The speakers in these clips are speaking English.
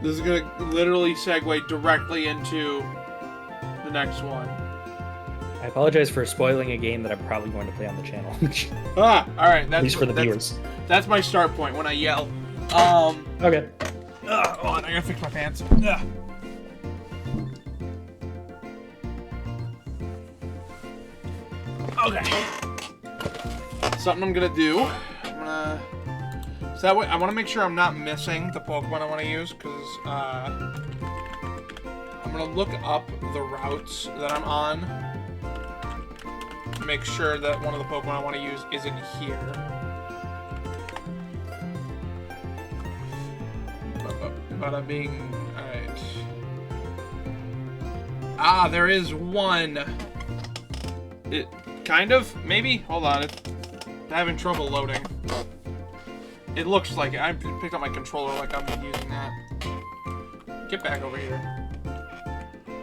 This is gonna literally segue directly into the next one. I apologize for spoiling a game that I'm probably going to play on the channel. Alright, At least for the viewers. That's my start point when I yell. Okay. Hold on, I gotta fix my pants. Ugh. Okay. Something I'm gonna do. So that way, I want to make sure I'm not missing the Pokemon I want to use, because I'm gonna look up the routes that I'm on. Make sure that one of the Pokemon I want to use isn't here. Bada bing. Alright. Ah, there is one. It kind of, maybe? Hold on, it's having trouble loading. It looks like it. I picked up my controller like I've been using that. Get back over here.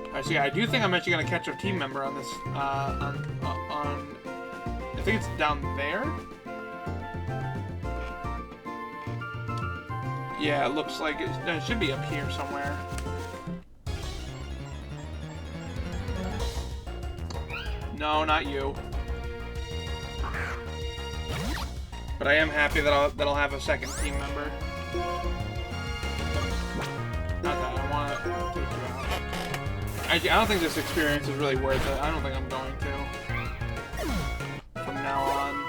Alright, so yeah, I do think I'm actually gonna catch a team member on this, I think it's down there? Yeah, it looks like it should be up here somewhere. No, not you. But I am happy that I'll have a second team member. Not that I want to take you out. I don't think this experience is really worth it. I don't think I'm going to. From now on.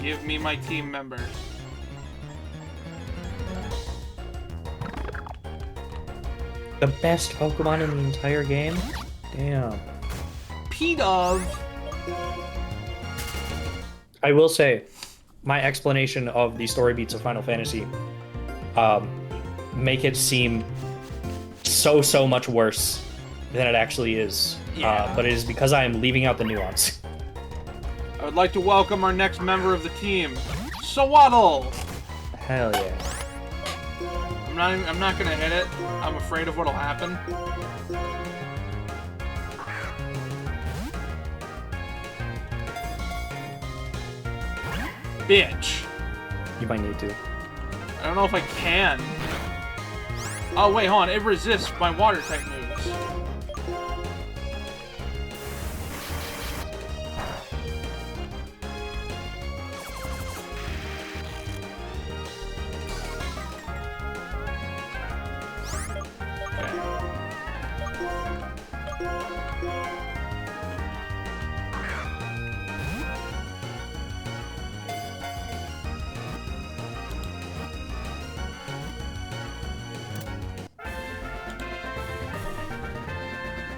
Give me my team member. The best Pokemon in the entire game? Damn. P-Dove! I will say, my explanation of the story beats of Final Fantasy make it seem so much worse than it actually is. Yeah. But it is because I am leaving out the nuance. I would like to welcome our next member of the team, Sawaddle! Hell yeah. I'm not gonna hit it. I'm afraid of what'll happen. Bitch. You might need to. I don't know if I can. Oh wait, hold on. It resists my water type moves.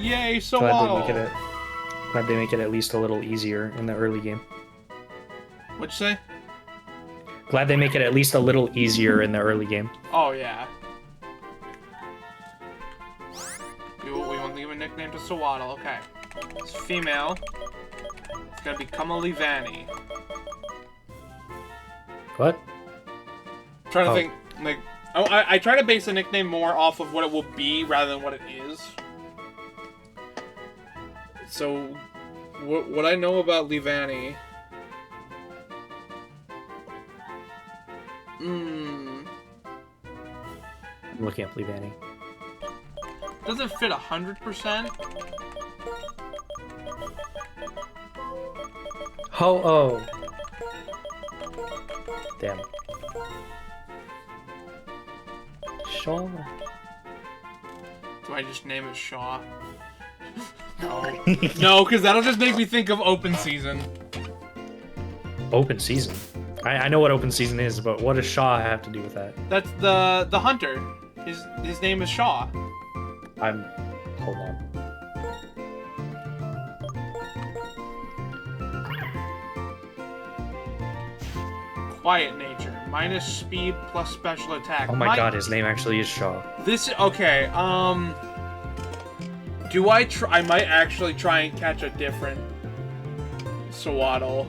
Yay, so Glad they make it at least a little easier in the early game. What'd you say? Glad they make it at least a little easier in the early game. Oh, yeah. We want to give a nickname to Sawaddle. Okay. It's female. It's gotta become a Leavanny. What? I'm trying to think, like... I try to base a nickname more off of what it will be rather than what it is. So, what I know about Leavanny... I'm looking up Leavanny. Doesn't fit 100%. Oh. Damn. Shaw. Do I just name it Shaw? No. No, because that'll just make me think of open season. Open season? I know what open season is, but what does Shaw have to do with that? That's the hunter. His name is Shaw. Hold on. Quiet nature. Minus speed plus special attack. Oh my god, his name actually is Shaw. Okay, do I might actually try and catch a different Sawaddle.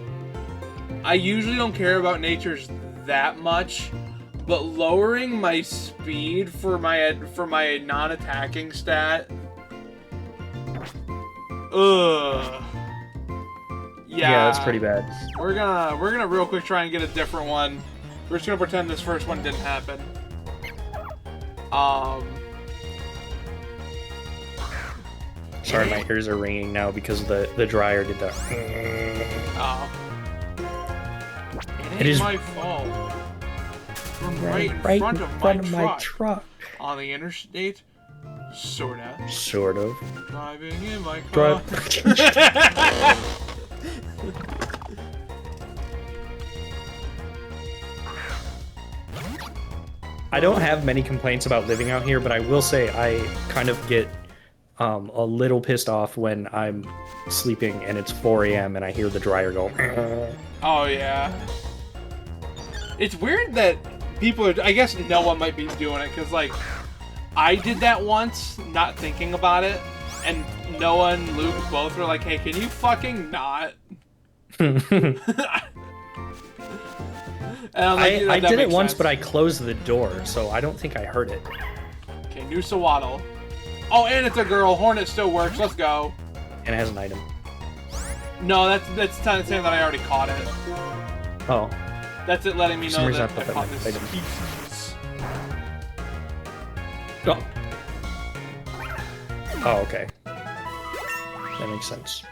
I usually don't care about natures that much, but lowering my speed for my non-attacking stat. Ugh. Yeah, that's pretty bad. We're gonna real quick try and get a different one. We're just gonna pretend this first one didn't happen. Sorry, my ears are ringing now because the dryer did that. Oh. It is my fault. From right in front of my truck. On the interstate? Sorta. Sort of. Driving in my car. I don't have many complaints about living out here, but I will say I kind of get a little pissed off when I'm sleeping and it's 4 a.m. and I hear the dryer go. Oh, yeah. It's weird that people are... I guess Noah might be doing it, because, like, I did that once, not thinking about it, and Noah and Luke both were like, hey, can you fucking not? I did it once, but I closed the door, so I don't think I heard it. Okay, new Sawaddle. Oh, and it's a girl. Hornet still works. Let's go. And it has an item. No, that's saying that I already caught it. Oh. That's it letting me know that I that caught this item. species. Oh. Oh, okay. That makes sense.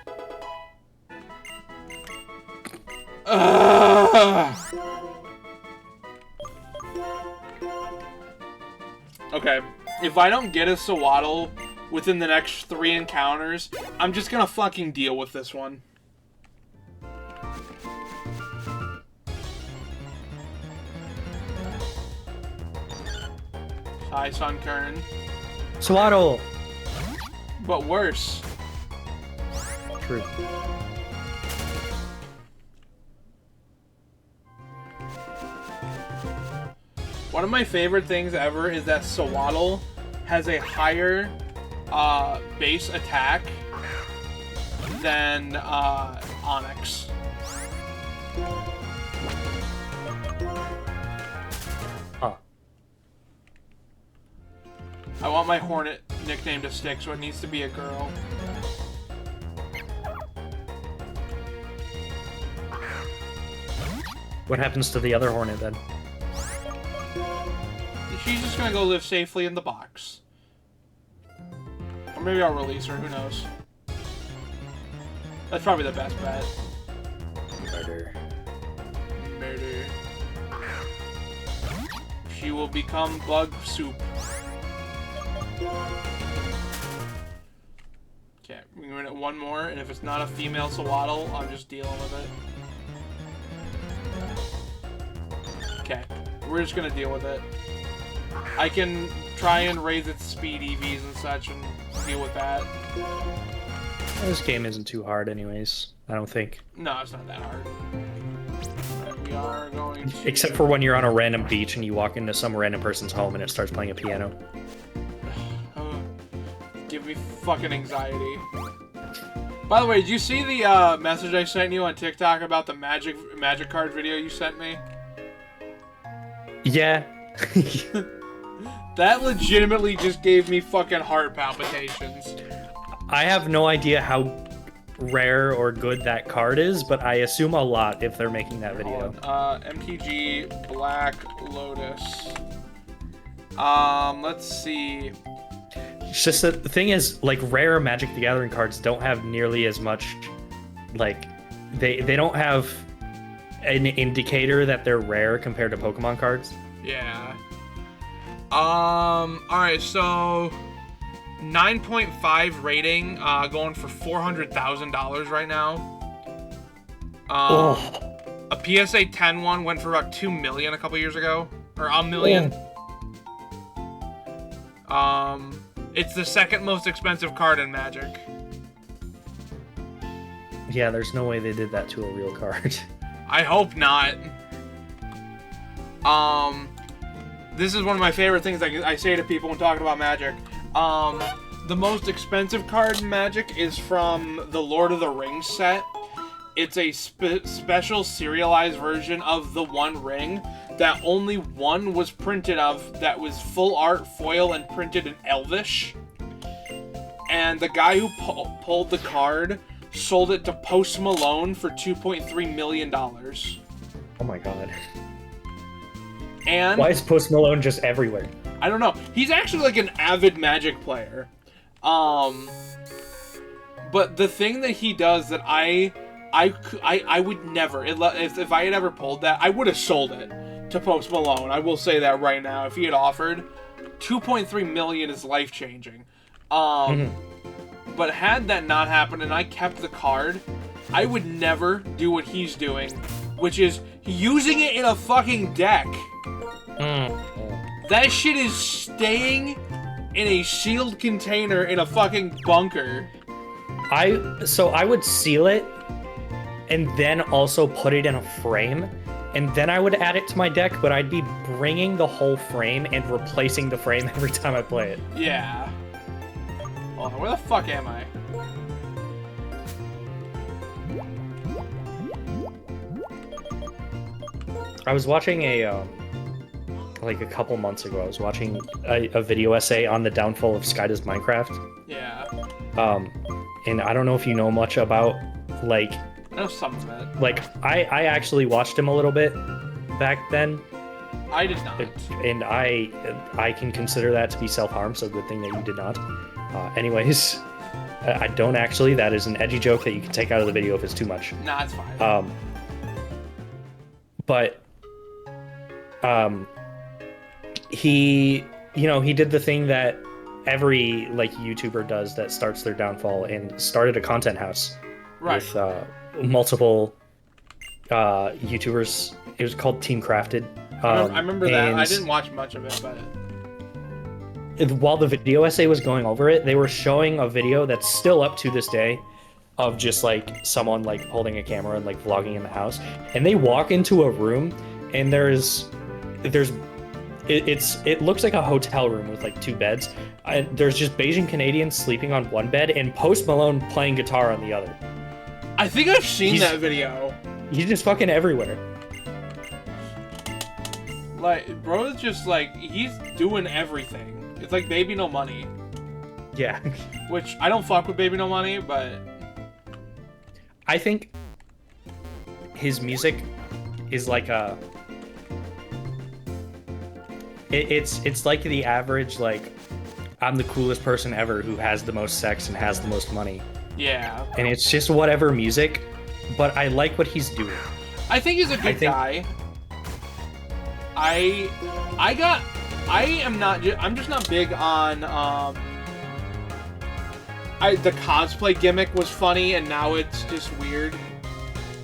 Okay, if I don't get a Sawaddle within the next 3 encounters, I'm just gonna fucking deal with this one. Hi, Sunkern. Sawaddle! But worse. True. One of my favorite things ever is that Sawaddle has a higher base attack than Onyx. Huh. I want my Hornet nickname to stick, so it needs to be a girl. What happens to the other Hornet then? She's just gonna go live safely in the box. Or maybe I'll release her, who knows. That's probably the best bet. Murder. Murder. She will become bug soup. Okay, we're gonna get one more, and if it's not a female Sawaddle, I'm just dealing with it. Okay, we're just gonna deal with it. I can try and raise its speed EVs and such and deal with that. This game isn't too hard anyways, I don't think. No, it's not that hard. Right, we are going to... Except for when you're on a random beach and you walk into some random person's home and it starts playing a piano. Give me fucking anxiety. By the way, did you see the message I sent you on TikTok about the magic card video you sent me? Yeah. That legitimately just gave me fucking heart palpitations. I have no idea how rare or good that card is, but I assume a lot if they're making that video. MTG Black Lotus. Let's see. It's just that the thing is, like, rare Magic the Gathering cards don't have nearly as much, like, they don't have an indicator that they're rare compared to Pokemon cards. Yeah. Alright, so 9.5 rating, going for $400,000 right now. A PSA 10 one went for about $2 million a couple years ago, or $1 million. It's the second most expensive card in Magic. Yeah, there's no way they did that to a real card. I hope not. This is one of my favorite things I say to people when talking about Magic. The most expensive card in Magic is from the Lord of the Rings set. It's a special serialized version of the One Ring that only one was printed of, that was full art, foil, and printed in Elvish. And the guy who pulled the card sold it to Post Malone for $2.3 million. Oh my god. And Why is Post Malone just everywhere? I don't know. He's actually like an avid Magic player. But the thing that he does that I would never, if I had ever pulled that, I would have sold it to Post Malone. I will say that right now. If he had offered, 2.3 million is life changing. But had that not happened and I kept the card, I would never do what he's doing, which is using it in a fucking deck. That shit is staying in a sealed container in a fucking bunker. So I would seal it and then also put it in a frame, and then I would add it to my deck, but I'd be bringing the whole frame and replacing the frame every time I play it. Yeah. Oh, where the fuck am I? I was watching like a couple months ago, I was watching a video essay on the downfall of Sky Does Minecraft. Yeah. And I don't know if you know much about, like... I know some of it. Like, I actually watched him a little bit back then. I did not. And I can consider that to be self-harm, so good thing that you did not. Anyways, I don't actually. That is an edgy joke that you can take out of the video if it's too much. Nah, it's fine. But he did the thing that every like YouTuber does that starts their downfall, and started a content house with multiple YouTubers. It was called Team Crafted. I remember that. I didn't watch much of it, but while the video essay was going over it, they were showing a video that's still up to this day of just like someone like holding a camera and like vlogging in the house, and they walk into a room and it looks like a hotel room with like 2 beds. There's just Bayesian Canadians sleeping on one bed and Post Malone playing guitar on the other. I think I've seen that video. He's just fucking everywhere. Like, bro is just like, he's doing everything. It's like Baby No Money. Yeah. Which, I don't fuck with Baby No Money, but... I think his music is like a... It's like the average, like, I'm the coolest person ever who has the most sex and has the most money. Yeah. And it's just whatever music, but I like what he's doing. I think he's a good guy. I'm just not big on, the cosplay gimmick was funny, and now it's just weird.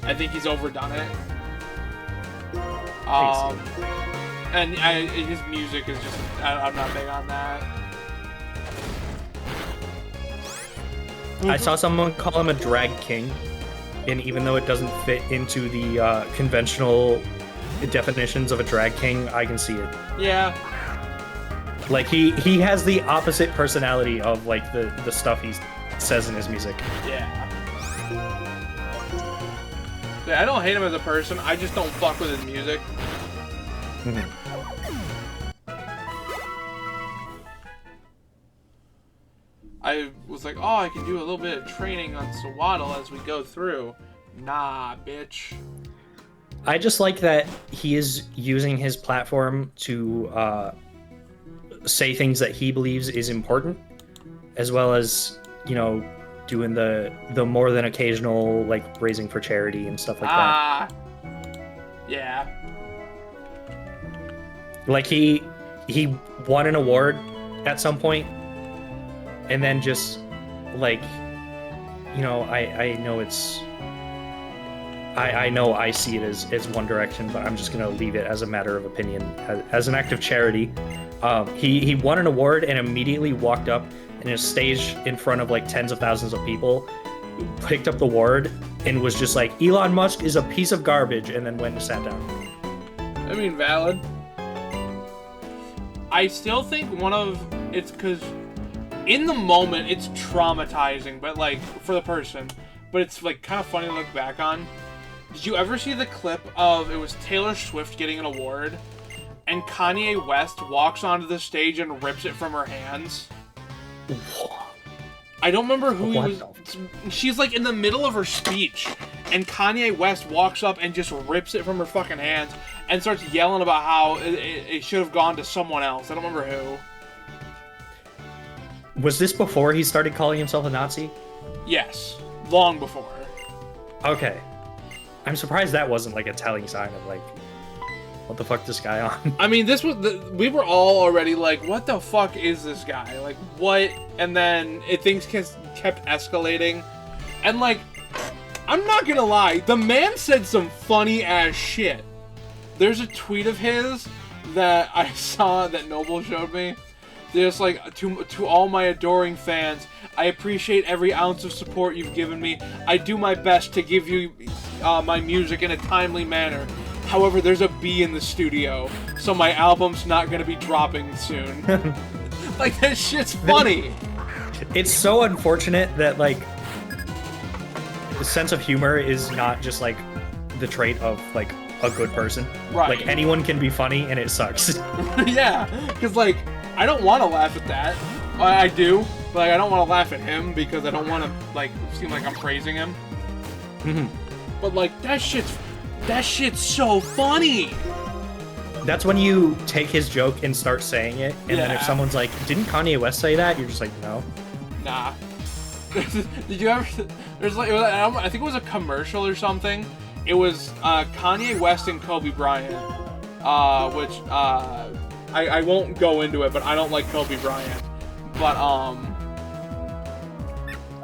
I think he's overdone it. And his music is just, I'm not big on that. I saw someone call him a drag king, and even though it doesn't fit into the conventional definitions of a drag king, I can see it. Yeah. Like, he has the opposite personality of, like, the stuff he says in his music. Yeah. I don't hate him as a person, I just don't fuck with his music. I was like, oh, I can do a little bit of training on Swaddle as we go through. Nah, bitch. I just like that he is using his platform to say things that he believes is important, as well as, you know, doing the more than occasional, like, raising for charity and stuff like that. Yeah. Like, he won an award at some point, and then just, like, you know, I know it's... I know I see it as one direction, but I'm just going to leave it as a matter of opinion, as an act of charity. He won an award and immediately walked up in a stage in front of like tens of thousands of people, picked up the award, and was just like, Elon Musk is a piece of garbage, and then went and sat down. I mean, valid. I still think it's because in the moment it's traumatizing, but like for the person, but it's like kind of funny to look back on. Did you ever see the clip of, it was Taylor Swift getting an award, and Kanye West walks onto the stage and rips it from her hands? I don't remember who he was. She's like in the middle of her speech, and Kanye West walks up and just rips it from her fucking hands. and starts yelling about how it should have gone to someone else. I don't remember who. Was this before he started calling himself a Nazi? Yes, long before. Okay. I'm surprised that wasn't like a telling sign of like, what the fuck this guy on? I mean, this was we were all already like, what the fuck is this guy? Like, what? And then things kept escalating, and like, I'm not gonna lie, the man said some funny ass shit. There's a tweet of his that I saw that Noble showed me. There's like, to all my adoring fans, I appreciate every ounce of support you've given me. I do my best to give you my music in a timely manner. However, there's a bee in the studio, so my album's not gonna be dropping soon. Like, that shit's funny. It's so unfortunate that like the sense of humor is not just like the trait of like a good person. Right. Like anyone can be funny and it sucks. Yeah, because like, I don't want to laugh at that. I do, but like, I don't want to laugh at him because I don't want to like seem like I'm praising him. Mm-hmm. But like, that shit's so funny. That's when you take his joke and start saying it, and then if Yeah. someone's like, "Didn't Kanye West say that?" You're just like, "No." Nah. Did you ever? There's like, I think it was a commercial or something. It was Kanye West and Kobe Bryant, which I won't go into it, but I don't like Kobe Bryant. But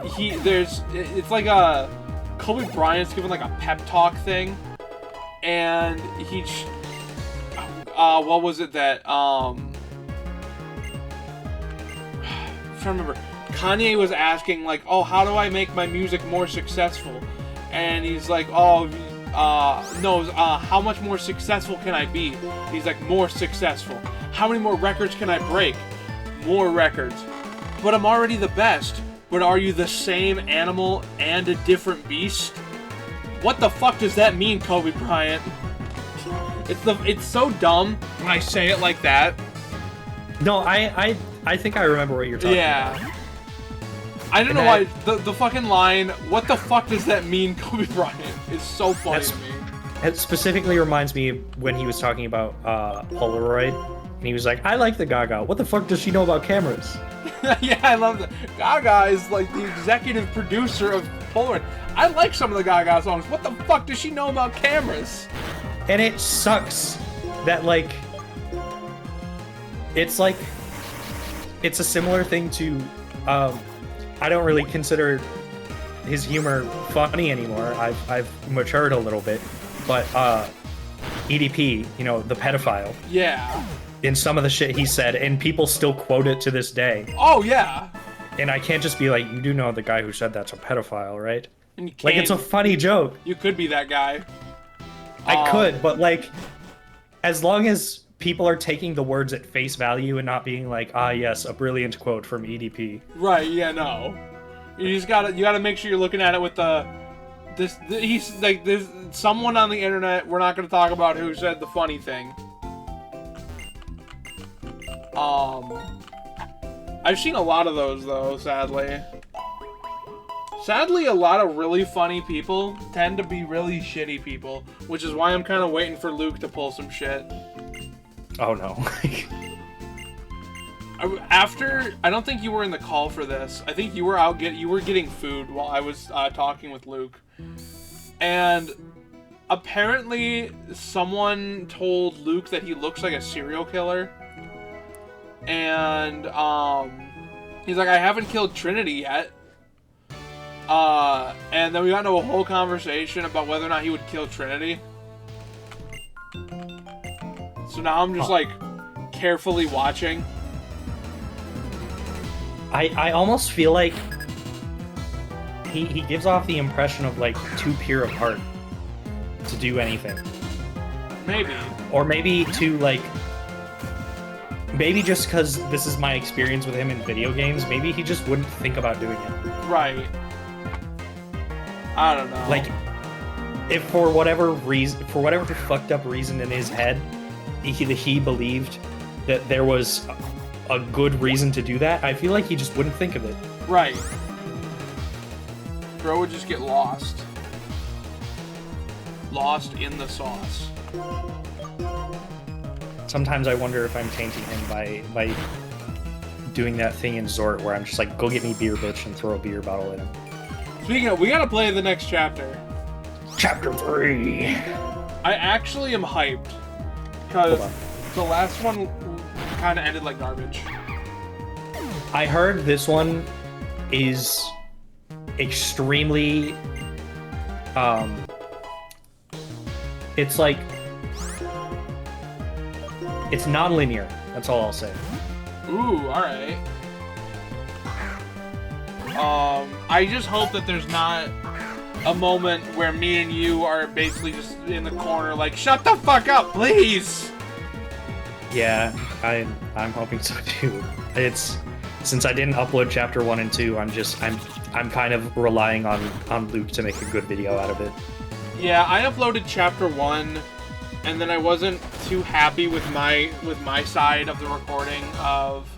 it's like a Kobe Bryant's giving like a pep talk thing, and what was it that I'm trying to remember. Kanye was asking like, oh, how do I make my music more successful? And he's like, oh, no, how much more successful can I be? He's like, more successful. How many more records can I break? More records. But I'm already the best. But are you the same animal and a different beast? What the fuck does that mean, Kobe Bryant? It's so dumb when I say it like that. No, I think I remember what you're talking about. Yeah. I don't know why the fucking line, what the fuck does that mean, Kobe Bryant, is so funny to me. It specifically reminds me when he was talking about Polaroid, and he was like, I like the Gaga. What the fuck does she know about cameras? Yeah, I love that. Gaga is like the executive producer of Polaroid. I like some of the Gaga songs. What the fuck does she know about cameras? And it sucks that like, it's a similar thing to, I don't really consider his humor funny anymore. I've matured a little bit, but EDP, you know, the pedophile. Yeah. In some of the shit he said, and people still quote it to this day. Oh yeah. And I can't just be like, you do know the guy who said that's a pedophile, right? And you can't, like, it's a funny joke. You could be that guy. I could, but like, as long as people are taking the words at face value and not being like, ah, yes, a brilliant quote from EDP. Right? Yeah. No. You gotta make sure you're looking at it with he's like, there's someone on the internet. We're not gonna talk about who said the funny thing. I've seen a lot of those though, sadly. Sadly, a lot of really funny people tend to be really shitty people, which is why I'm kind of waiting for Luke to pull some shit. Oh no. I don't think you were in the call for this. I think you were getting food while I was talking with Luke. And apparently someone told Luke that he looks like a serial killer. And he's like, I haven't killed Trinity yet. And then we got into a whole conversation about whether or not he would kill Trinity. So now I'm just like carefully watching. I almost feel like he gives off the impression of like too pure of heart to do anything. Maybe. Or maybe to like, maybe just because this is my experience with him in video games, maybe he just wouldn't think about doing it. Right. I don't know. Like, if for whatever reason, for whatever fucked up reason in his head, he believed that there was a good reason to do that, I feel like he just wouldn't think of it. Right. Bro would just get lost. Lost in the sauce. sometimes I wonder if I'm tainting him by doing that thing in Zort where I'm just like, go get me beer, bitch, and throw a beer bottle at him. Speaking of, we gotta play the next chapter. Chapter 3. I actually am hyped because the last one kind of ended like garbage. I heard this one is extremely it's like it's non-linear. That's all I'll say. Ooh, alright. I just hope that there's not a moment where me and you are basically just in the corner like, shut the fuck up, please! Yeah, I'm hoping so too. It's since I didn't upload chapter 1 and 2, I'm kind of relying on Luke to make a good video out of it. Yeah, I uploaded chapter 1 and then I wasn't too happy with my side of the recording of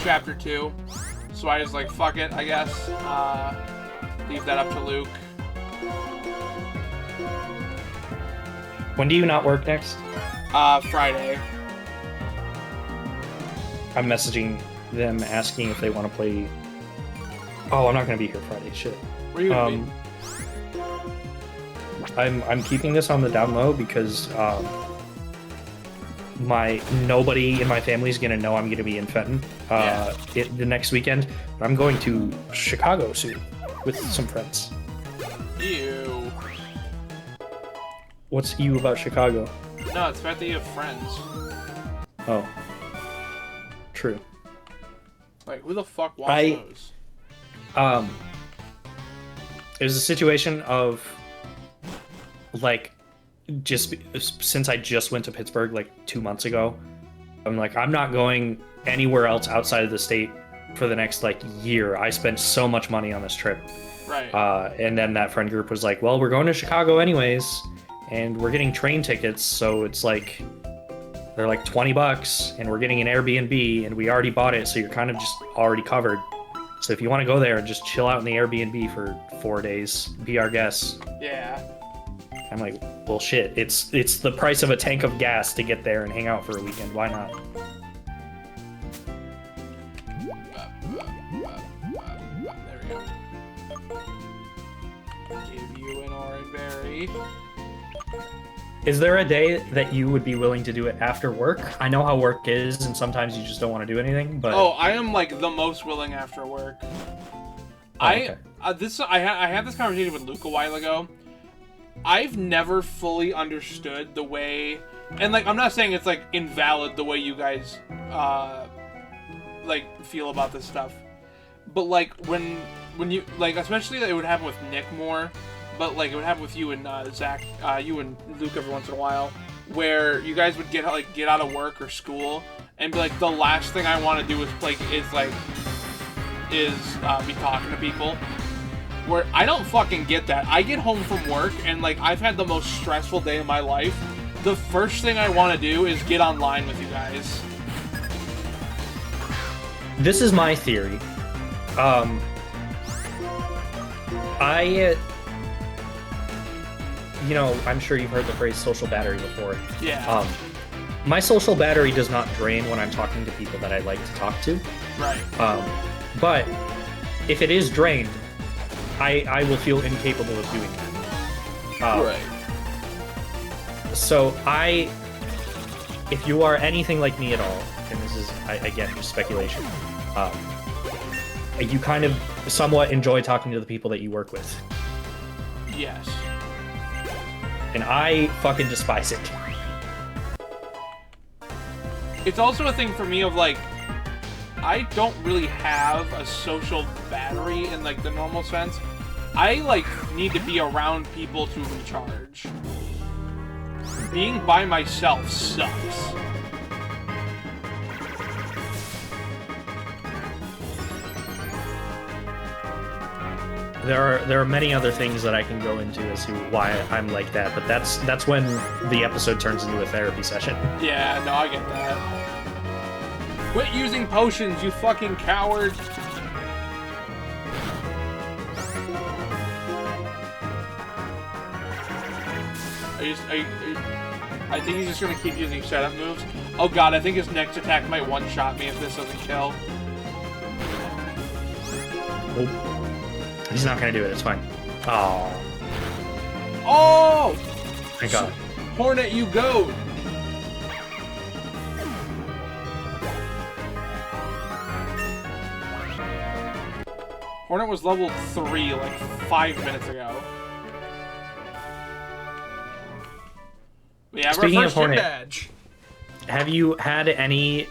chapter 2. So I was like, fuck it, I guess. Leave that up to Luke. When do you not work next? Friday. I'm messaging them asking if they want to play. Oh, I'm not gonna be here Friday. Shit. Where are you gonna be? I'm keeping this on the down low because nobody in my family is gonna know I'm gonna be in Fenton the next weekend. But I'm going to Chicago soon with some friends. Ew. What's you about Chicago? No, it's the fact that you have friends. Oh. True. Like, who the fuck wants those? It was a situation of, like, just since I just went to Pittsburgh, like, 2 months ago, I'm like, I'm not going anywhere else outside of the state for the next, like, year. I spent so much money on this trip. Right. And then that friend group was like, well, we're going to Chicago anyways, and we're getting train tickets, so it's like, they're like $20, and we're getting an Airbnb, and we already bought it, so you're kind of just already covered. So if you want to go there and just chill out in the Airbnb for 4 days, be our guest. Yeah. I'm like, well, shit, it's the price of a tank of gas to get there and hang out for a weekend. Why not? There we go. Give you an orange berry. Is there a day that you would be willing to do it after work? I know how work is, and sometimes you just don't want to do anything, but... Oh, I am, like, the most willing after work. okay. I had this conversation with Luke a while ago. I've never fully understood the way... And, like, I'm not saying it's, like, invalid the way you guys, like, feel about this stuff. But, like, when you... Like, especially it would happen with Nick more... But, like, it would happen with you and Zach, you and Luke every once in a while, where you guys would get out of work or school and be like, the last thing I want to do is be talking to people. Where I don't fucking get that. I get home from work and, like, I've had the most stressful day of my life. The first thing I want to do is get online with you guys. This is my theory. You know, I'm sure you've heard the phrase social battery before. Yeah. My social battery does not drain when I'm talking to people that I like to talk to. Right. But if it is drained, I will feel incapable of doing that. Right. So if you are anything like me at all, and this is, again, just speculation, you kind of somewhat enjoy talking to the people that you work with. Yes. And I fucking despise it. It's also a thing for me of, like, I don't really have a social battery in, like, the normal sense. I, like, need to be around people to recharge. Being by myself sucks. There are many other things that I can go into as to why I'm like that, but that's when the episode turns into a therapy session. Yeah, no, I get that. Quit using potions, you fucking coward! I think he's just gonna keep using setup moves. Oh god, I think his next attack might one-shot me if this doesn't kill. Oh. He's not gonna do it, it's fine. Oh. Oh! Thank God. Hornet, you go! Hornet was level 3 like 5 minutes ago. We have Speaking our of first gym Hornet, badge. Have you had any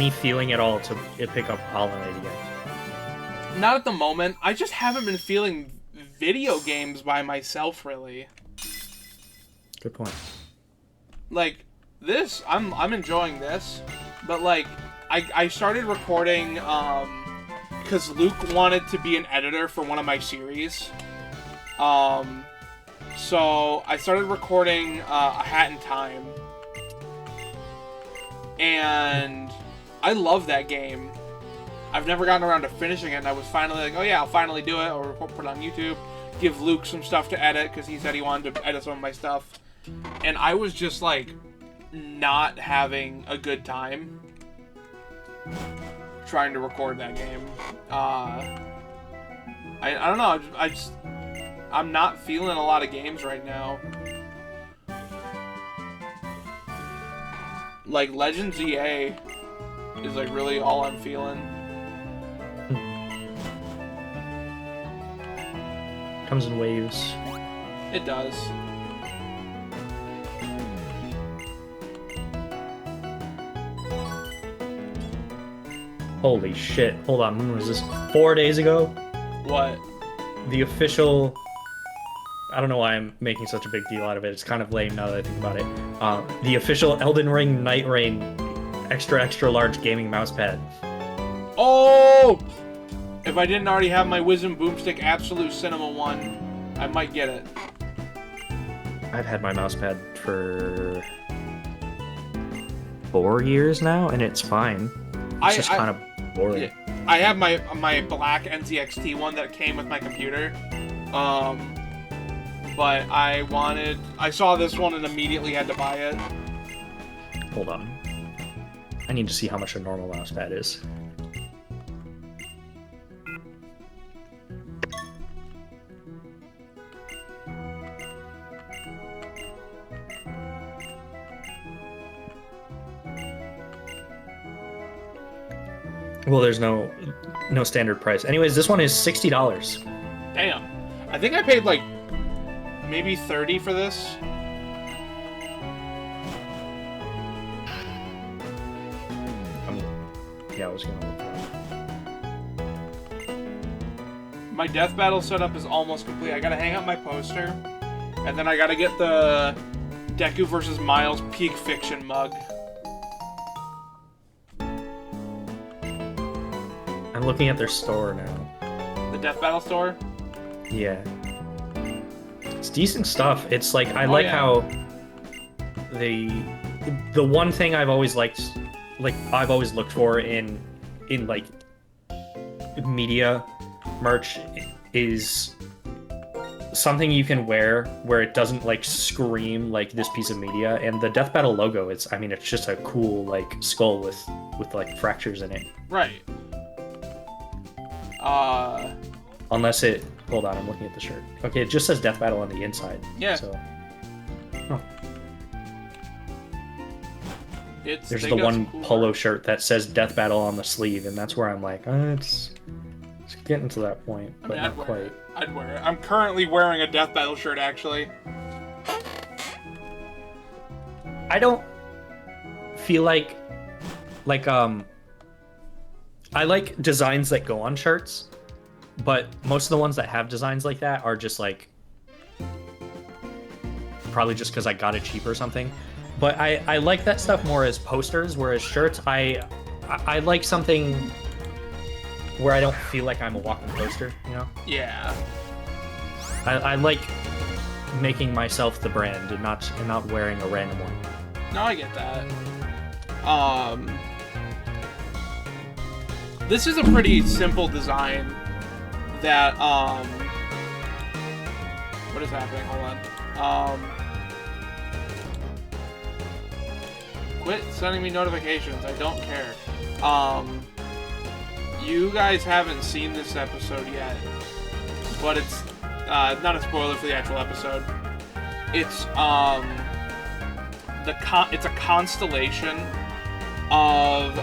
feeling at all to pick up Pollinate again? Not at the moment. I just haven't been feeling video games by myself, really. Good point. Like, this, I'm enjoying this, but, like, I started recording, because Luke wanted to be an editor for one of my series. So I started recording A Hat in Time. And I love that game. I've never gotten around to finishing it, and I was finally like, oh yeah, I'll finally do it, or put it on YouTube, give Luke some stuff to edit, because he said he wanted to edit some of my stuff. And I was just, like, not having a good time trying to record that game. I don't know, I'm not feeling a lot of games right now. Like, Legends EA is, like, really all I'm feeling. Comes in waves. It does. Holy shit. Hold on, when was this? 4 days ago? What? The official... I don't know why I'm making such a big deal out of it. It's kind of lame now that I think about it. The official Elden Ring Night Rain extra large gaming mousepad. Oh! If I didn't already have my Wisdom Boomstick Absolute Cinema one, I might get it. I've had my mousepad for 4 years now, and it's fine. It's just kind of boring. Yeah, I have my black NZXT one that came with my computer. But I saw this one and immediately had to buy it. Hold on. I need to see how much a normal mousepad is. Well, there's no standard price. Anyways, this one is $60. Damn. I think I paid like maybe $30 for this. Yeah, I was gonna look at it. My death battle setup is almost complete. I gotta hang up my poster, and then I gotta get the Deku versus Miles Peak Fiction mug. I'm looking at their store now. The death battle store? Yeah. It's decent stuff. It's like I how the one thing I've always liked, like I've always looked for in like media merch is something you can wear where it doesn't like scream like this piece of media. And the Death Battle logo, it's just a cool like skull with like fractures in it. Right. Unless it... Hold on, I'm looking at the shirt. Okay, it just says Death Battle on the inside. Yeah. So... Oh. There's the one cool polo art. shirt that says Death Battle on the sleeve, and that's where I'm like, it's getting to that point, but not quite. I'd wear it. I'm currently wearing a Death Battle shirt, actually. I don't feel like I like designs that go on shirts, but most of the ones that have designs like that are just like probably just because I got it cheap or something. But I like that stuff more as posters, whereas shirts, I like something where I don't feel like I'm a walking poster, you know? Yeah. I like making myself the brand and not wearing a random one. No, I get that. This is a pretty simple design that, what is happening? Hold on. Quit sending me notifications. I don't care. You guys haven't seen this episode yet, but it's not a spoiler for the actual episode. It's it's a constellation of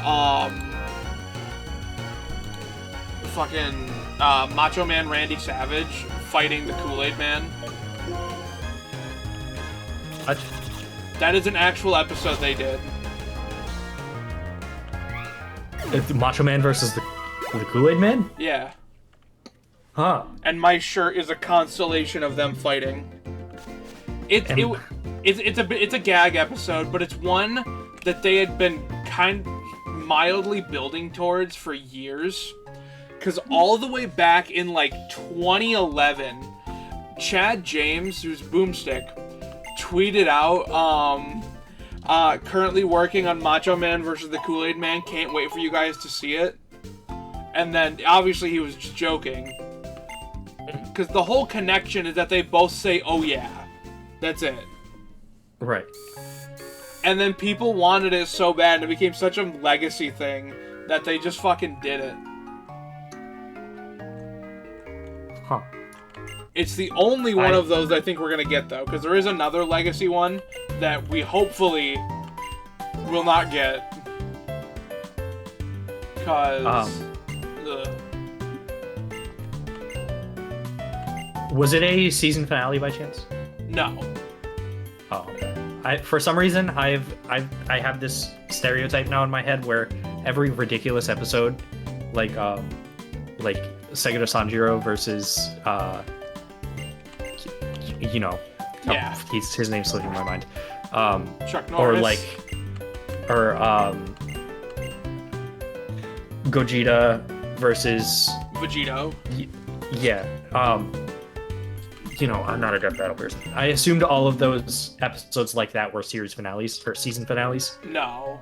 fucking Macho Man Randy Savage fighting the Kool-Aid Man. What? That is an actual episode they did. It's Macho Man versus the Kool-Aid Man? Yeah. Huh. And my shirt is a constellation of them fighting. It's a gag episode, but it's one that they had been mildly building towards for years. Because all the way back in like 2011, Chad James, who's Boomstick, tweeted out, currently working on Macho Man versus the Kool-Aid Man. Can't wait for you guys to see it. And then obviously he was just joking. Because the whole connection is that they both say, "Oh yeah." That's it. Right. And then people wanted it so bad, and it became such a legacy thing that they just fucking did it. Huh. It's the only one of those I think we're gonna get, though, because there is another legacy one that we hopefully will not get. Because... Was it a season finale by chance? No. Oh, okay. For some reason, I have this stereotype now in my head where every ridiculous episode, like Seguro Sanjiro versus Yeah. his name's slipping my mind. Chuck Norris. Or Gogeta versus Vegito. Yeah. I'm not a Death Battle person. I assumed all of those episodes like that were series finales or season finales. No.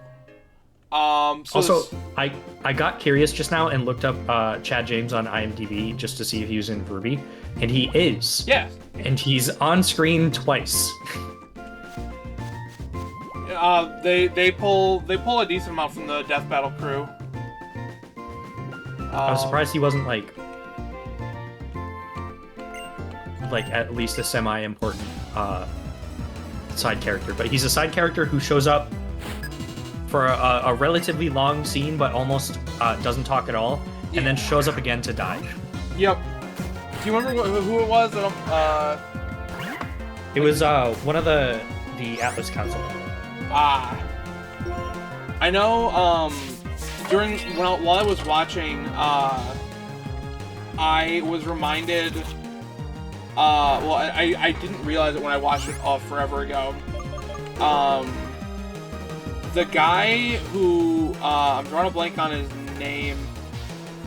I got curious just now and looked up Chad James on IMDb just to see if he was in Ruby, and he is. Yeah. And he's on screen twice. They pull a decent amount from the Death Battle crew. I was surprised he wasn't like at least a semi-important side character, but he's a side character who shows up for a relatively long scene, but almost doesn't talk at all, and then shows up again to die. Yep. Do you remember who it was? It was one of the Atlas Council. I know. While I was watching, I was reminded. I didn't realize it when I watched it forever ago. The guy who, I'm drawing a blank on his name,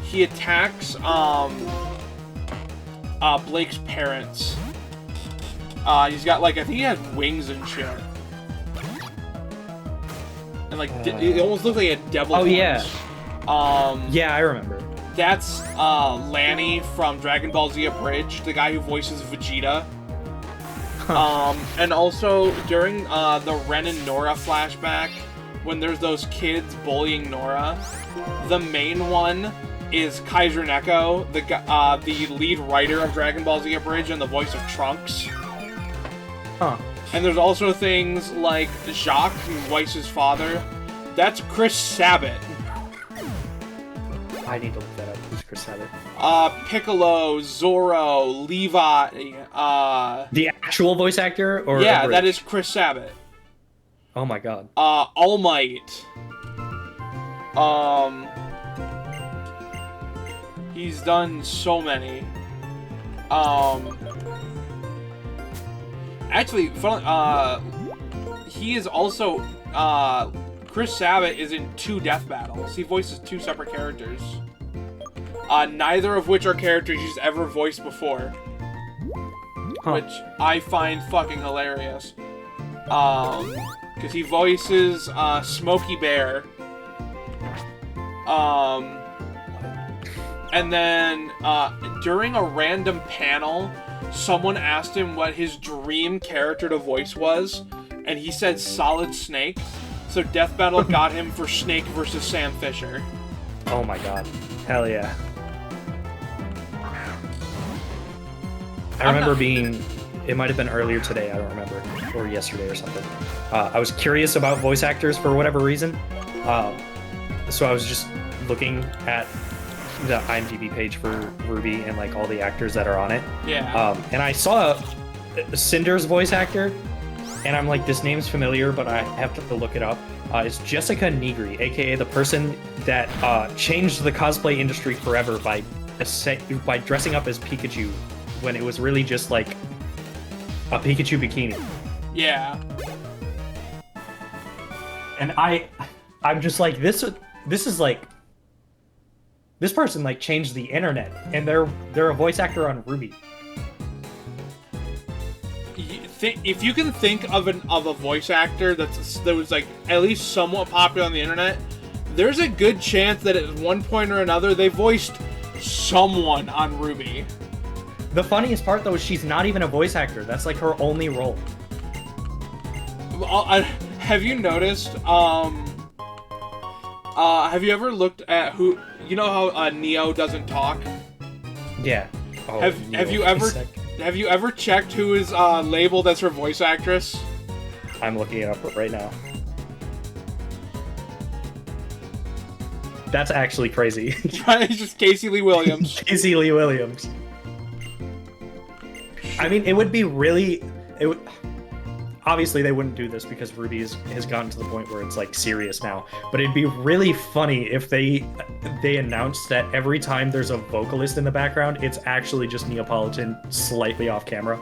he attacks, Blake's parents. He's got, I think he has wings and shit. And, it almost looked like a devil horns. Yeah. Yeah, I remember. That's Lanny from Dragon Ball Z Abridged, the guy who voices Vegeta. And also during the Ren and Nora flashback, when there's those kids bullying Nora, the main one is Kaiser Neko, the lead writer of Dragon Ball Z Abridged and the voice of Trunks. Huh. And there's also things like Jacques, who voices his father. That's Chris Sabat. I need to look that up. Who's Chris Sabat? Piccolo, Zoro, Levi. The actual voice actor, or yeah, that is Chris Sabat. Oh my god. All Might. He's done so many. Actually, he is also Chris Sabat is in 2 Death Battles. He voices 2 separate characters. Neither of which are characters he's ever voiced before. Huh. Which I find fucking hilarious. Because he voices Smokey Bear. And then during a random panel someone asked him what his dream character to voice was, and he said Solid Snake. So Death Battle got him for Snake versus Sam Fisher. Oh my god. Hell yeah. I remember being... It might have been earlier today, I don't remember. Or yesterday or something. I was curious about voice actors for whatever reason. So I was just looking at the IMDb page for Ruby and like all the actors that are on it. Yeah. And I saw Cinder's voice actor, and I'm like, this name's familiar, but I have to look it up. It's Jessica Negri, aka the person that changed the cosplay industry forever by dressing up as Pikachu when it was really just like a Pikachu bikini. Yeah. And I'm just like, this is like, this person like changed the internet, and they're a voice actor on Ruby. If you can think of a voice actor that was like at least somewhat popular on the internet, there's a good chance that at one point or another they voiced someone on Ruby. The funniest part though is she's not even a voice actor. That's like her only role. Have you noticed? Have you ever looked at who? You know how Neo doesn't talk? Yeah. Oh, have you ever checked who is labeled as her voice actress? I'm looking it up right now. That's actually crazy. It's just Casey Lee Williams. Casey Lee Williams. I mean, it would be really... Obviously, they wouldn't do this because Ruby has gotten to the point where it's like serious now. But it'd be really funny if they announced that every time there's a vocalist in the background, it's actually just Neapolitan slightly off camera.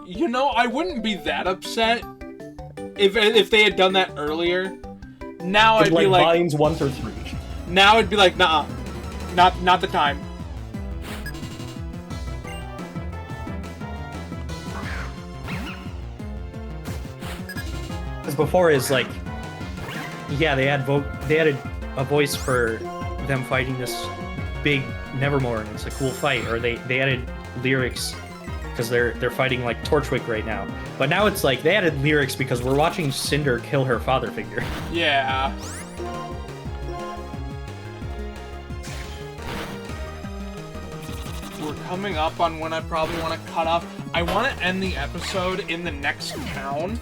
You know, I wouldn't be that upset if they had done that earlier. Now I'd be like volumes 1 through 3. Now it'd be like, nah, not the time. Because before is like, yeah, they had a voice for them fighting this big Nevermore, and it's a cool fight. Or they added lyrics because they're fighting like Torchwick right now. But now it's like they added lyrics because we're watching Cinder kill her father figure. Yeah. We're coming up on when I probably want to cut off. I want to end the episode in the next town.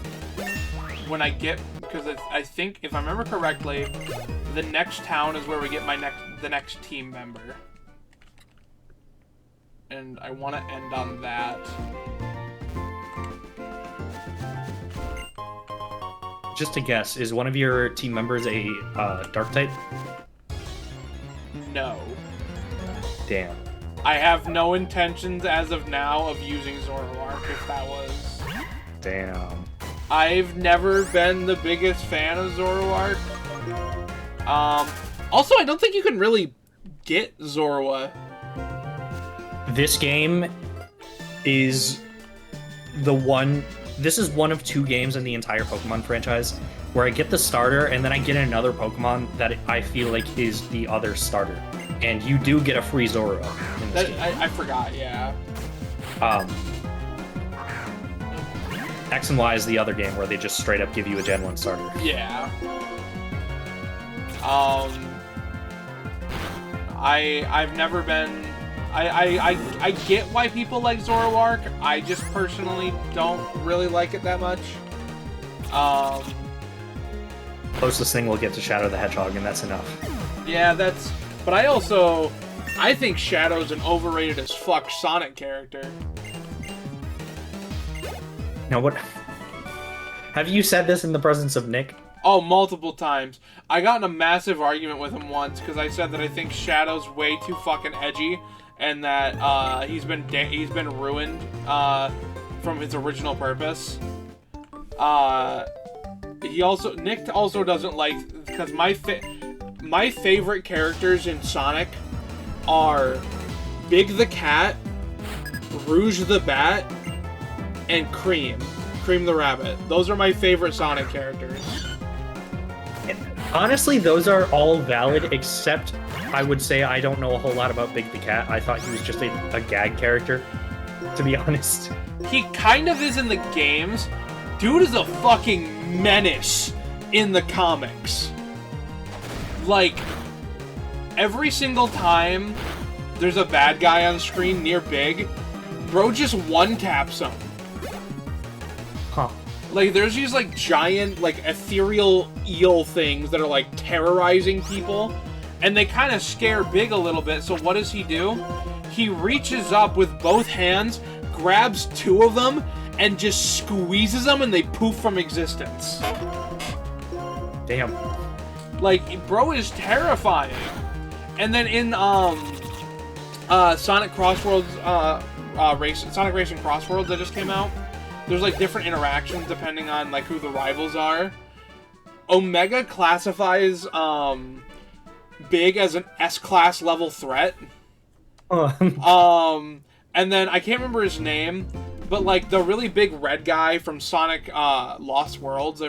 When I get, because I think if I remember correctly, the next town is where we get the next team member, and I want to end on that. Just to guess, is one of your team members a dark type? No. Damn. I have no intentions as of now of using Zoroark. If that was. Damn. I've never been the biggest fan of Zoroark. Also, I don't think you can really get Zorua. This game is this is one of 2 games in the entire Pokemon franchise where I get the starter and then I get another Pokemon that I feel like is the other starter. And you do get a free Zorua in this game. I forgot, yeah. X and Y is the other game where they just straight up give you a Gen 1 starter. Yeah. I've never been... I get why people like Zoroark. I just personally don't really like it that much. Closest thing we'll get to Shadow the Hedgehog, and that's enough. Yeah, that's... But I think Shadow's an overrated as fuck Sonic character. Now what? Have you said this in the presence of Nick? Oh, multiple times. I got in a massive argument with him once because I said that I think Shadow's way too fucking edgy, and that he's been ruined from his original purpose. Nick also doesn't like, because my favorite characters in Sonic are Big the Cat, Rouge the Bat, and Cream the Rabbit. Those are my favorite Sonic characters. Honestly, those are all valid, except I would say I don't know a whole lot about Big the Cat. I thought he was just a gag character. to be honest. He kind of is in the games. Dude is a fucking menace in the comics. Like, every single time there's a bad guy on screen near Big, bro just one-taps him. Huh. Like, there's these, like, giant, like, ethereal eel things that are, like, terrorizing people. And they kind of scare Big a little bit, so what does he do? He reaches up with both hands, grabs two of them, and just squeezes them, and they poof from existence. Damn. Like, bro is terrifying. And then in, Sonic Crossworlds, Sonic Racing Crossworlds that just came out, there's, like, different interactions depending on, like, who the rivals are. Omega classifies, Big as an S-class level threat. And then, I can't remember his name, but, like, the really big red guy from Sonic, Lost Worlds,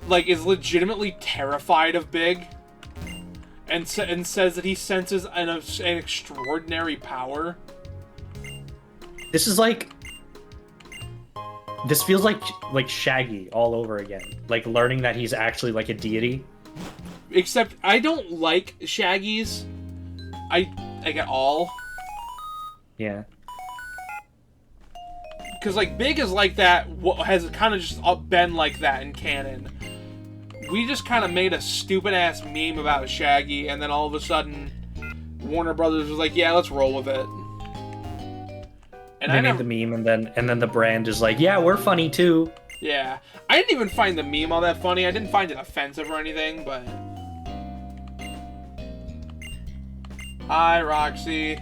like, is legitimately terrified of Big. And says that he senses an extraordinary power. This is like... This feels like Shaggy all over again. Like, learning that he's actually, like, a deity. Except, I don't like Shaggy's. Like, at all. Yeah. Because, like, Big is like that, has kind of just been like that in canon. We just kind of made a stupid-ass meme about Shaggy, and then all of a sudden, Warner Brothers was like, yeah, let's roll with it. And they made the meme, and then the brand is like, yeah, we're funny too. Yeah. I didn't even find the meme all that funny. I didn't find it offensive or anything, but... Hi, Roxy.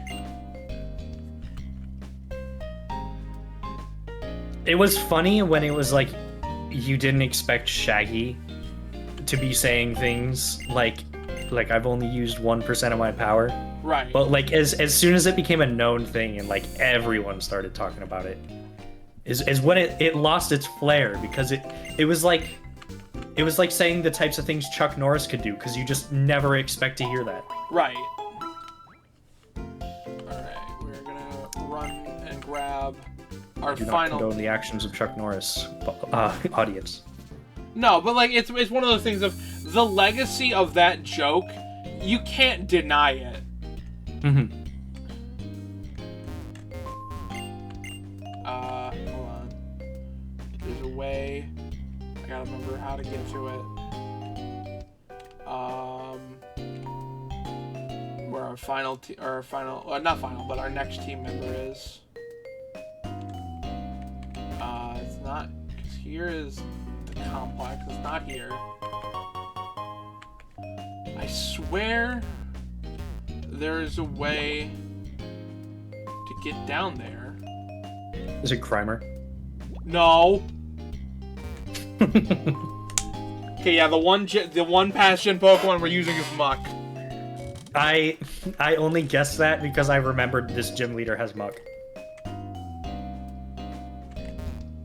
It was funny when it was like, you didn't expect Shaggy to be saying things like I've only used 1% of my power. Right. But like as soon as it became a known thing and like everyone started talking about it, is when it lost its flair, because it was like saying the types of things Chuck Norris could do, because you just never expect to hear that. Right. Alright, we're gonna run and grab our Do not final... condone the actions of Chuck Norris, audience. No, but like it's one of those things of the legacy of that joke, you can't deny it. Mm-hmm. Hold on. There's a way. I gotta remember how to get to it. Where our final, not final, but our next team member is. It's not, because here is the complex. It's not here. I swear there is a way to get down there. Is it Grimer? No. Okay, yeah, the one past gen Pokemon we're using is Muck. I only guessed that because I remembered this gym leader has Muck.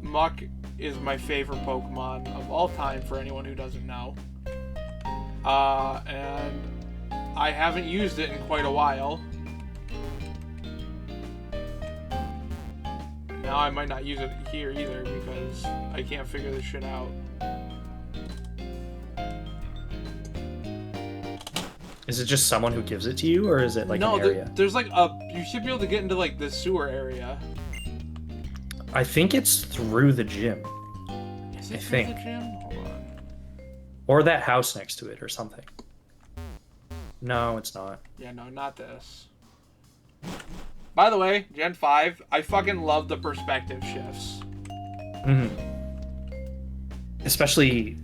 Muck is my favorite Pokemon of all time for anyone who doesn't know. And I haven't used it in quite a while. Now I might not use it here either because I can't figure this shit out. Is it just someone who gives it to you, or is it like an area? There's like you should be able to get into like the sewer area. I think it's through the gym. Is it I through think. the gym? Hold on. Or that house next to it or something. No, it's not. Yeah, no, not this. By the way, Gen 5, I fucking love the perspective shifts. Mm-hmm. Especially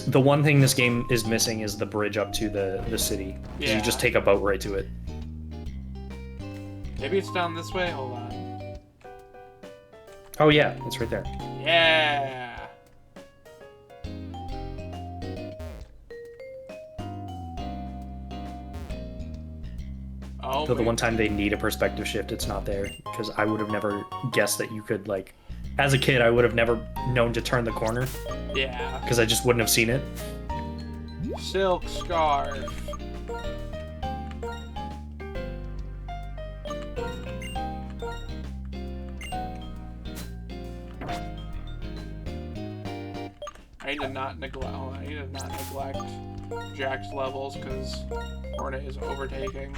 the one thing this game is missing is the bridge up to the city. Yeah. You just take a boat right to it. Maybe it's down this way? Hold on. Oh yeah, it's right there. Yeah. Oh, So the one time they need a perspective shift, it's not there, because I would have never guessed that you could, like, as a kid, I would have never known to turn the corner. Yeah. Because I just wouldn't have seen it. Silk Scarf. I need to not neglect. Oh, I need to not neglect Jack's levels because Hornet is overtaking.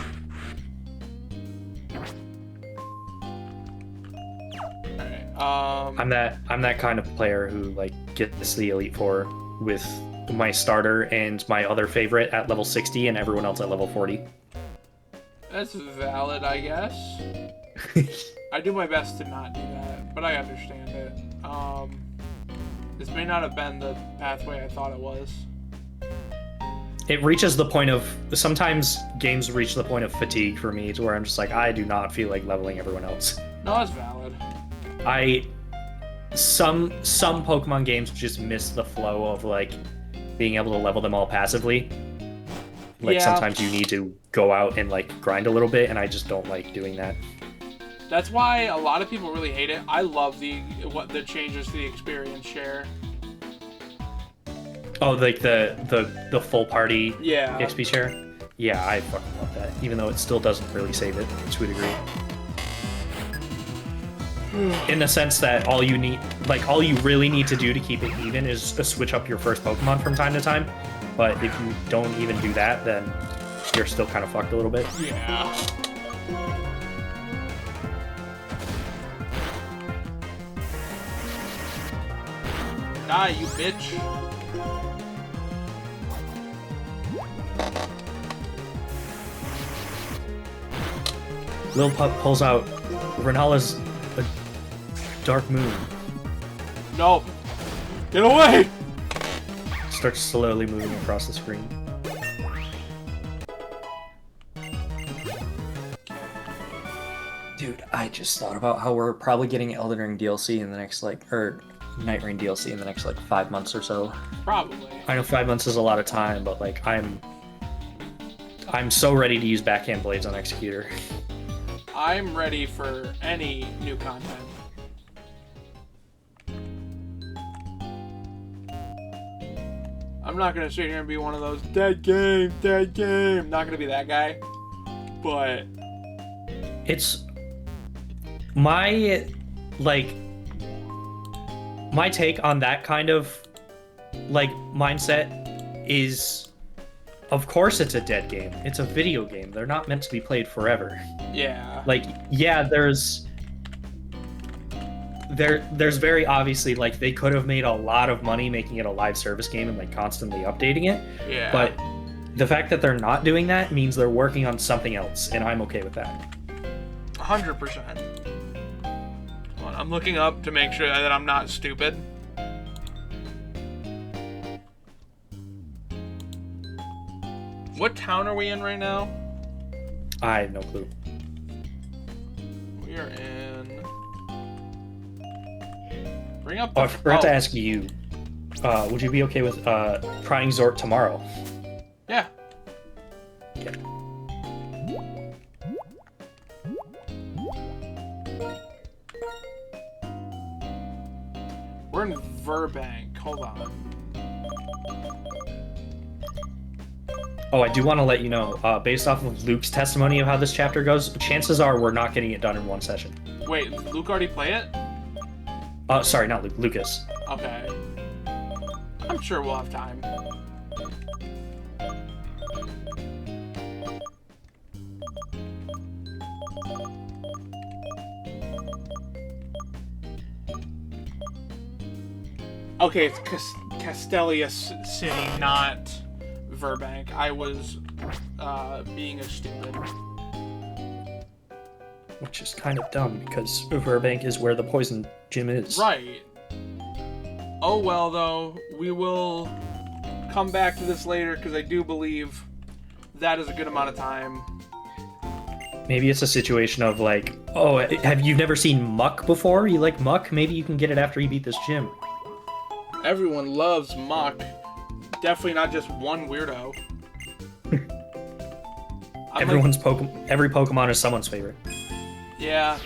Alright, I'm that kind of player who like gets the Elite Four with my starter and my other favorite at level 60 and everyone else at level 40. That's valid, I guess. I do my best to not do that, but I understand it. This may not have been the pathway I thought it was. It reaches the point of, sometimes games reach the point of fatigue for me to where I'm just like, I do not feel like leveling everyone else. No, that's valid. Some Pokemon games just miss the flow of like being able to level them all passively. Like sometimes you need to go out and like grind a little bit, and I just don't like doing that. That's why a lot of people really hate it. I love the changes to the experience share. Oh, like the full party XP share? Yeah, I fucking love that. Even though it still doesn't really save it to a degree. In the sense that all you really need to do to keep it even is to switch up your first Pokemon from time to time. But if you don't even do that, then you're still kind of fucked a little bit. Yeah. Die, you bitch. Lil Pup pulls out Renala's Dark Moon. Nope. Get away! Starts slowly moving across the screen. Dude, I just thought about how we're probably getting Elden Ring DLC in the next, or Night Rain DLC in the next, 5 months or so. Probably. I know 5 months is a lot of time, but, I'm so ready to use backhand blades on Executor. I'm ready for any new content. I'm not gonna sit here and be one of those dead game. Not gonna be that guy, but it's my take on that kind of mindset is, of course it's a dead game. It's a video game. They're not meant to be played forever. Yeah. There's very obviously, they could have made a lot of money making it a live service game and, constantly updating it. Yeah. But the fact that they're not doing that means they're working on something else, and I'm okay with that. 100%. I'm looking up to make sure that I'm not stupid. What town are we in right now? I have no clue. We are in... Bring up Oh, I forgot to ask you. Would you be okay with trying Zort tomorrow? Yeah. Okay. We're in Verbank. Hold on. Oh, I do want to let you know, based off of Luke's testimony of how this chapter goes, chances are we're not getting it done in one session. Wait, Luke already played it? Sorry, not Luke. Lucas. Okay. I'm sure we'll have time. Okay, it's Castelia City, not Verbank. I was being a stupid. Which is kind of dumb, because Verbank is where the poison gym is. Right. Oh well, though. We will come back to this later, because I do believe that is a good amount of time. Maybe it's a situation of oh, have you never seen Muck before? You like Muck? Maybe you can get it after you beat this gym. Everyone loves Muck. Definitely not just one weirdo. Every Pokemon is someone's favorite. Yeah.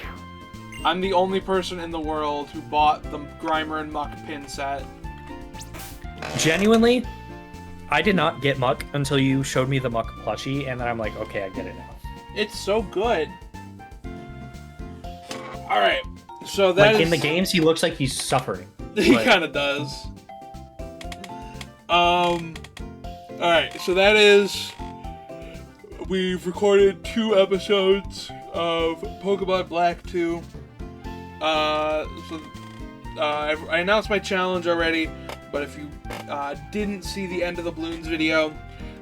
I'm the only person in the world who bought the Grimer and Muck pin set. Genuinely, I did not get Muck until you showed me the Muck plushie, and then I'm like, okay, I get it now. It's so good. Alright, so that is... in the games, he looks like he's suffering. He kind of does. Alright, so that is... We've recorded 2 episodes of Pokemon Black 2. I announced my challenge already, but if you didn't see the end of the Bloons video,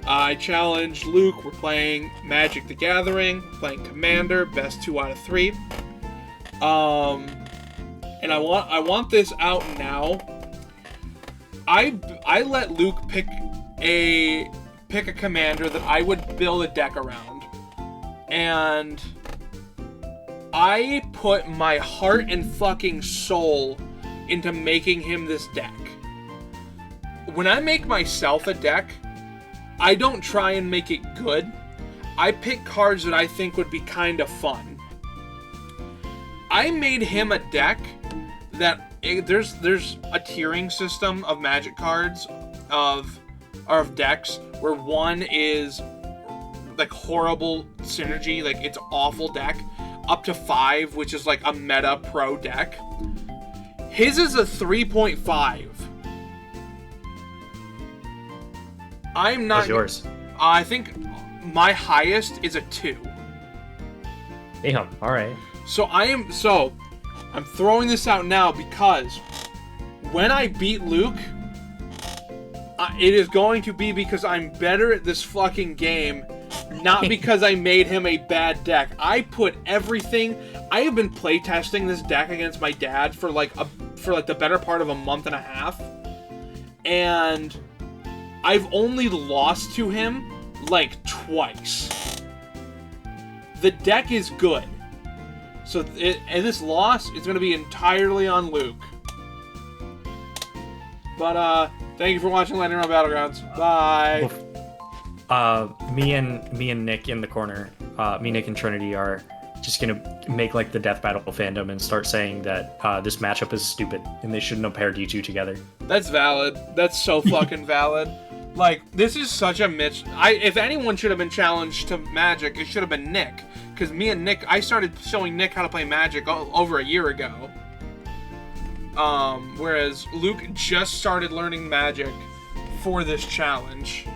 I challenged Luke. We're playing Magic the Gathering, playing Commander, best 2 out of 3. And I want this out now. I let Luke pick a commander that I would build a deck around. And I put my heart and fucking soul into making him this deck. When I make myself a deck, I don't try and make it good. I pick cards that I think would be kind of fun. I made him a deck that there's a tiering system of Magic cards of decks where 1 is like horrible synergy, like it's awful deck, up to 5, which is like a meta pro deck. His is a 3.5. I'm not. What's yours? I think my highest is a 2. Damn. All right. So I'm throwing this out now because when I beat Luke, it is going to be because I'm better at this fucking game, not because I made him a bad deck. I put everything. I have been playtesting this deck against my dad for the better part of a month and a half, and I've only lost to him like twice. The deck is good. So and this loss is going to be entirely on Luke. But thank you for watching Lightning Round Battlegrounds. Bye. Me and Nick in the corner. Me, Nick, and Trinity are just gonna make like the Death Battle fandom and start saying that this matchup is stupid and they shouldn't have paired you two together. That's valid. That's so fucking valid. Like, this is such a if anyone should have been challenged to Magic, it should have been Nick. Because me and Nick, I started showing Nick how to play Magic over a year ago. Whereas Luke just started learning Magic for this challenge.